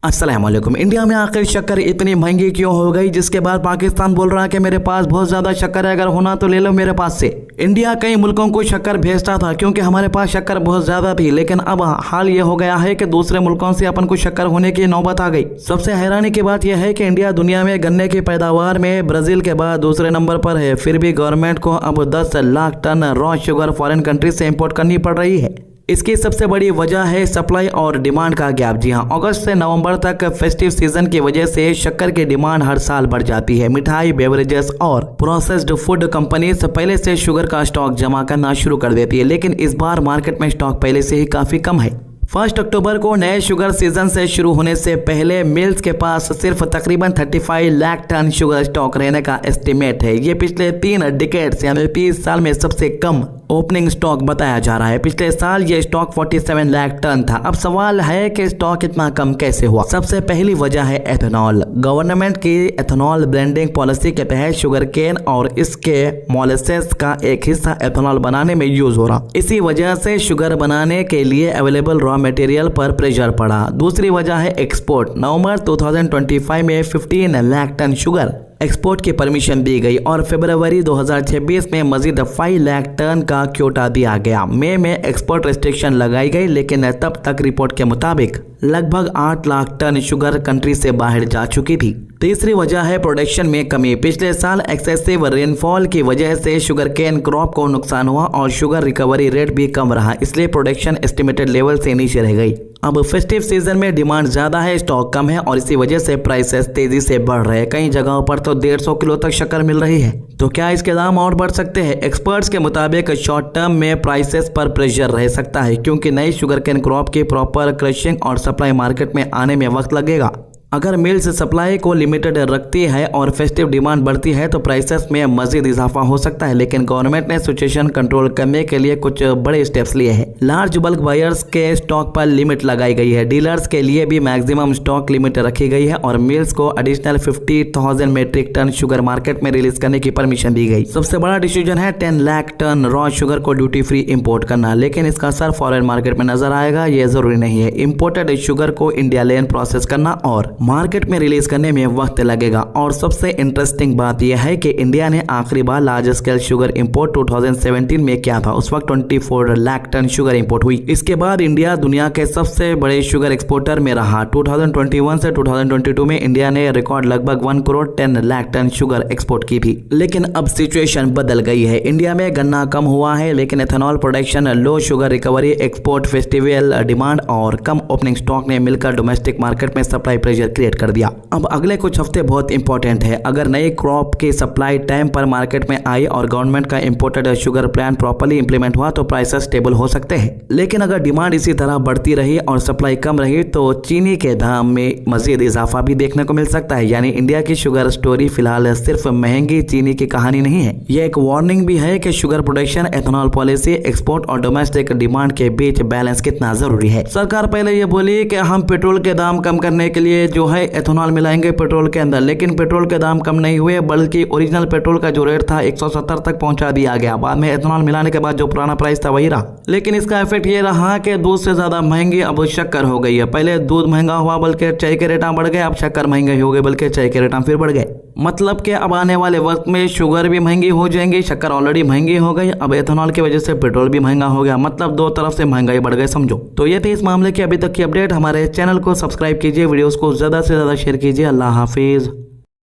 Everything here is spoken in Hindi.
अस्सलाम वालेकुम। इंडिया में आखिर शक्कर इतनी महंगी क्यों हो गई, जिसके बाद पाकिस्तान बोल रहा है कि मेरे पास बहुत ज़्यादा शक्कर है, अगर होना तो ले लो मेरे पास से। इंडिया कई मुल्कों को शक्कर भेजता था क्योंकि हमारे पास शक्कर बहुत ज़्यादा थी, लेकिन अब हाल ये हो गया है कि दूसरे मुल्कों से अपन को शक्कर होने की नौबत आ गई। सबसे हैरानी की बात यह है कि इंडिया दुनिया में गन्ने की पैदावार में ब्राज़ील के बाद दूसरे नंबर पर है, फिर भी गवर्नमेंट को अब 10 lakh ton raw sugar foreign country से इम्पोर्ट करनी पड़ रही है। इसकी सबसे बड़ी वजह है सप्लाई और डिमांड का गैप। जी हाँ, अगस्त से नवंबर तक फेस्टिव सीजन की वजह से शक्कर की डिमांड हर साल बढ़ जाती है। मिठाई, बेवरेजेस और प्रोसेस्ड फूड कंपनीज पहले से शुगर का स्टॉक जमा करना शुरू कर देती है, लेकिन इस बार मार्केट में स्टॉक पहले से ही काफी कम है। 1 अक्टूबर को नए शुगर सीजन से शुरू होने से पहले मिल्स के पास सिर्फ तकरीबन 35 लाख टन शुगर स्टॉक रहने का एस्टिमेट है। ये पिछले 3 डिकेड्स यानी 30 साल में सबसे कम ओपनिंग स्टॉक बताया जा रहा है। पिछले साल ये स्टॉक 47 लाख टन था। अब सवाल है कि स्टॉक इतना कम कैसे हुआ। सबसे पहली वजह है एथेनॉल। गवर्नमेंट की एथेनॉल ब्लेंडिंग पॉलिसी के तहत शुगर केन और इसके मोलेसेस का एक हिस्सा एथेनॉल बनाने में यूज हो रहा। इसी वजह से शुगर बनाने के लिए अवेलेबल रॉ मटेरियल पर प्रेशर पड़ा। दूसरी वजह है एक्सपोर्ट। नवंबर 2025 में 15 लाख टन शुगर एक्सपोर्ट की परमिशन दी गई और फरवरी 2026 में मजीद 5 लाख टन का क्योटा दिया गया। मई में एक्सपोर्ट रेस्ट्रिक्शन लगाई गई, लेकिन तब तक रिपोर्ट के मुताबिक लगभग 8 लाख टन शुगर कंट्री से बाहर जा चुकी थी। तीसरी वजह है प्रोडक्शन में कमी। पिछले साल एक्सेसिव रेनफॉल की वजह से शुगर केन क्रॉप को नुकसान हुआ और शुगर रिकवरी रेट भी कम रहा, इसलिए प्रोडक्शन एस्टिमेटेड लेवल से नीचे रह गई। अब फेस्टिव सीजन में डिमांड ज्यादा है, स्टॉक कम है और इसी वजह से प्राइसेस तेजी से बढ़ रहे हैं। कई जगहों पर तो 150 किलो तक शक्कर मिल रही है। तो क्या इसके दाम और बढ़ सकते हैं? एक्सपर्ट्स के मुताबिक शॉर्ट टर्म में प्राइसेस पर प्रेशर रह सकता है, क्योंकि नई शुगर केन क्रॉप की प्रॉपर क्रशिंग और सप्लाई मार्केट में आने में वक्त लगेगा। अगर मिल्स सप्लाई को लिमिटेड रखती है और फेस्टिव डिमांड बढ़ती है तो प्राइसेस में मजीद इजाफा हो सकता है, लेकिन गवर्नमेंट ने सिचुएशन कंट्रोल करने के लिए कुछ बड़े स्टेप्स लिए हैं। लार्ज बल्क बायर्स के स्टॉक पर लिमिट लगाई गई है, डीलर्स के लिए भी मैक्सिमम स्टॉक लिमिट रखी गई है और मिल्स को additional 50,000 metric ton sugar market में रिलीज करने की परमिशन दी गई। सबसे बड़ा डिसीजन है 10 लाख टन रॉ शुगर को ड्यूटी फ्री इम्पोर्ट करना, लेकिन इसका असर फॉरेन मार्केट में नजर आएगा ये जरूरी नहीं है। इम्पोर्टेड शुगर को इंडिया लेन प्रोसेस करना और मार्केट में रिलीज करने में वक्त लगेगा। और सबसे इंटरेस्टिंग बात यह है कि इंडिया ने आखिरी बार लार्ज स्केल शुगर इंपोर्ट 2017 में किया था। उस वक्त 24 लाख टन शुगर इंपोर्ट हुई। इसके बाद इंडिया दुनिया के सबसे बड़े शुगर एक्सपोर्टर में रहा। 2021 से 2022 में इंडिया ने रिकॉर्ड लगभग 1 crore 10 lakh ton sugar export की थी। लेकिन अब सिचुएशन बदल गई है। इंडिया में गन्ना कम हुआ है, लेकिन ethanol production, low sugar recovery, export festival demand और कम ओपनिंग स्टॉक ने मिलकर डोमेस्टिक मार्केट में सप्लाई प्रेशर क्रिएट कर दिया। अब अगले कुछ हफ्ते बहुत इंपॉर्टेंट है। अगर नई क्रॉप की सप्लाई टाइम पर मार्केट में आई और गवर्नमेंट का imported sugar plan properly implement हुआ तो प्राइसेस स्टेबल हो सकते हैं। लेकिन अगर डिमांड इसी तरह बढ़ती रही और सप्लाई कम रही तो चीनी के दाम में मजीद इजाफा भी देखने को मिल सकता है। यानी इंडिया की शुगर स्टोरी फिलहाल सिर्फ महंगी चीनी की कहानी नहीं है, यह एक वार्निंग भी है कि sugar production, ethanol policy, export और डोमेस्टिक डिमांड के बीच बैलेंस कितना जरूरी है। सरकार पहले ये बोली कि हम पेट्रोल के दाम कम करने के लिए जो है एथेनॉल मिलाएंगे पेट्रोल के अंदर, लेकिन पेट्रोल के दाम कम नहीं हुए, बल्कि ओरिजिनल पेट्रोल का जो रेट था 170 तक पहुंचा दिया गया। बाद में एथेनॉल मिलाने के बाद जो पुराना प्राइस था वही रहा, लेकिन इसका इफेक्ट ये रहा कि दूध से ज्यादा महंगी अब शक्कर हो गई है। पहले दूध महंगा हुआ बल्कि चाय के रेट बढ़ गए, अब शक्कर महंगे हो गए बल्कि चाय के रेट फिर बढ़ गए। मतलब कि अब आने वाले वक्त में शुगर भी महंगी हो जाएंगी, शक्कर ऑलरेडी महंगी हो गई, अब एथेनॉल की वजह से पेट्रोल भी महंगा हो गया। मतलब दो तरफ से महंगाई बढ़ गई समझो। तो ये थी इस मामले की अभी तक की अपडेट। हमारे चैनल को सब्सक्राइब कीजिए, वीडियोस को ज्यादा से ज्यादा शेयर कीजिए। अल्लाह हाफिज।